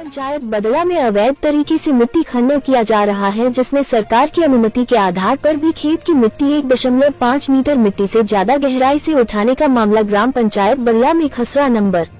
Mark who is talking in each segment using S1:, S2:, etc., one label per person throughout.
S1: पंचायत बदला में अवैध तरीके से मिट्टी खनन किया जा रहा है, जिसमें सरकार की अनुमति के आधार पर भी खेत की मिट्टी 1.5 मीटर मिट्टी से ज्यादा गहराई से उठाने का मामला ग्राम पंचायत बदला में खसरा नंबर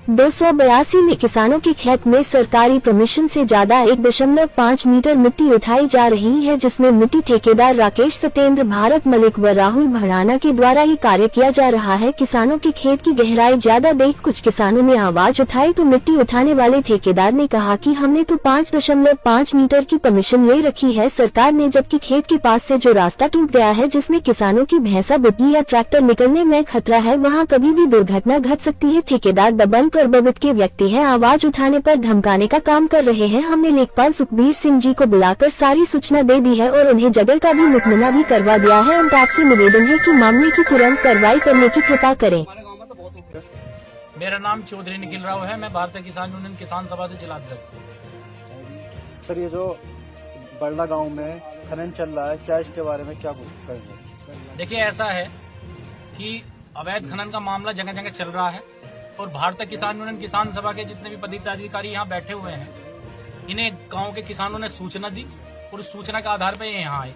S1: 282 में किसानों के खेत में सरकारी परमिशन से ज्यादा 1.5 मीटर मिट्टी उठाई जा रही है, जिसमें मिट्टी ठेकेदार राकेश सत्येंद्र, भारत मलिक व राहुल भड़ाना के द्वारा ये कार्य किया जा रहा है। किसानों के खेत की गहराई ज्यादा देख कुछ किसानों ने आवाज उठाई तो मिट्टी उठाने वाले ठेकेदार ने कहा कि हमने तो 5.5 मीटर की परमिशन ले रखी है सरकार ने, जबकि खेत के पास से जो रास्ता टूट गया है जिसमें किसानों की भैंसा बुग्गी या ट्रैक्टर निकलने में खतरा है, वहाँ कभी भी दुर्घटना घट सकती है। ठेकेदार दबंग प्रभावित के व्यक्ति है, आवाज उठाने पर धमकाने का काम कर रहे हैं। हमने लेखपाल सुखबीर सिंह जी को बुलाकर सारी सूचना दे दी है और उन्हें जगह का भी मुकदमा भी करवा दिया है। उनका आपसे निवेदन है कि मामले की तुरंत कार्रवाई करने की कृपा करें।
S2: मेरा नाम चौधरी निखिल राव है, मैं भारतीय किसान यूनियन किसान सभा से जिलाध्यक्ष हूँ।
S3: सर, ये जो बरला गांव में खनन चल रहा है, क्या इसके बारे में क्या कहेंगे?
S2: देखिए, ऐसा है कि अवैध खनन का मामला जगह जगह चल रहा है और भारतीय किसान यूनियन किसान सभा के जितने भी पदाधिकारी यहाँ बैठे हुए हैं, इन्हें गांव के किसानों ने सूचना दी और उस सूचना के आधार पर ये यहाँ आए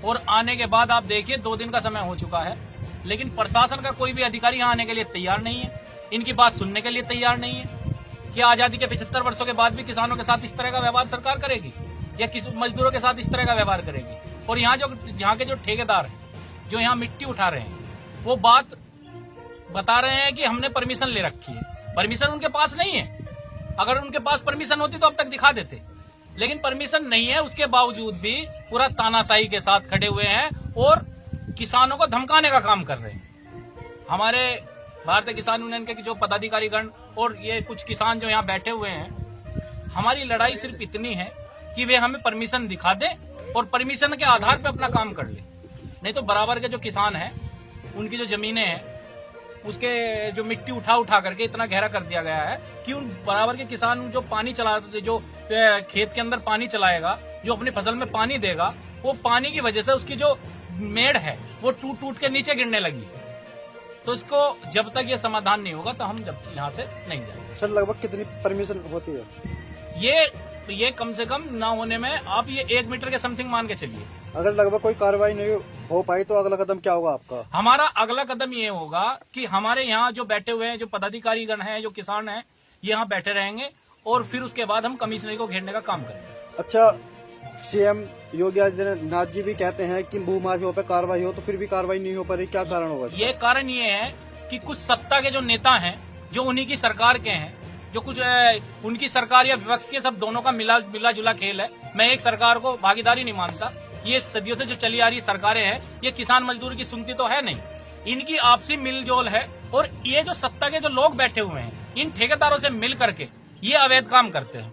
S2: और आने के बाद आप देखिए 2 दिन का समय हो चुका है, लेकिन प्रशासन का कोई भी अधिकारी यहाँ आने के लिए तैयार नहीं है, इनकी बात सुनने के लिए तैयार नहीं है कि आजादी के 75 वर्षों के बाद भी किसानों के साथ इस तरह का व्यवहार सरकार करेगी या किसी मजदूरों के साथ इस तरह का व्यवहार करेगी। और यहाँ के जो ठेकेदार हैं जो यहाँ मिट्टी उठा रहे हैं, वो बात बता रहे हैं कि हमने परमिशन ले रखी है। परमिशन उनके पास नहीं है, अगर उनके पास परमिशन होती तो अब तक दिखा देते, लेकिन परमिशन नहीं है। उसके बावजूद भी पूरा तानाशाही के साथ खड़े हुए हैं और किसानों को धमकाने का काम कर रहे हैं। हमारे भारतीय किसान यूनियन के जो पदाधिकारीगण और ये कुछ किसान जो यहाँ बैठे हुए हैं, हमारी लड़ाई सिर्फ इतनी है कि वे हमें परमिशन दिखा दें और परमिशन के आधार पर अपना काम कर ले, नहीं तो बराबर के जो किसान हैं उनकी जो जमीनें हैं उसके जो मिट्टी उठा करके इतना गहरा कर दिया गया है कि उन बराबर के किसान जो पानी चला, जो खेत के अंदर पानी चलाएगा, जो अपनी फसल में पानी देगा, वो पानी की वजह से उसकी जो मेड़ है वो टूट के नीचे गिरने लगी। तो इसको जब तक ये समाधान नहीं होगा तो हम जब यहाँ से नहीं जाएंगे।
S3: सर, लगभग कितनी परमिशन होती है? ये कम से कम ना होने में आप ये 1 मीटर के समथिंग मान के चलिए। अगर लगभग कोई कार्रवाई नहीं हो पाई तो अगला कदम क्या होगा आपका?
S2: हमारा अगला कदम ये होगा कि हमारे यहाँ जो बैठे हुए हैं, जो पदाधिकारीगण हैं, जो किसान हैं, ये यहाँ बैठे रहेंगे और फिर उसके बाद हम कमिश्नरी को घेरने का काम करेंगे।
S3: अच्छा, सीएम योगी आदित्यनाथ जी भी कहते हैं कि भूमाफियों पर कार्रवाई हो, तो फिर भी कार्रवाई नहीं हो पा रही, क्या कारण होगा?
S2: ये कारण ये है कि कुछ सत्ता के जो नेता हैं, जो उन्हीं की सरकार के हैं, जो कुछ उनकी सरकार या विपक्ष के, सब दोनों का मिला जुला खेल है। मैं एक सरकार को भागीदारी नहीं मानता। ये सदियों से जो चली आ रही सरकारें हैं, ये किसान मजदूर की सुनती तो है नहीं, इनकी आपसी मिलजोल है। और ये जो सत्ता के जो लोग बैठे हुए हैं, इन ठेकेदारों से मिल करके ये अवैध काम करते हैं,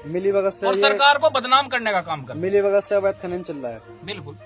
S3: मिलीभगत से,
S2: और सरकार को बदनाम करने का काम करते हैं।
S3: मिलीभगत से अवैध खनन चल रहा है।
S2: बिल्कुल।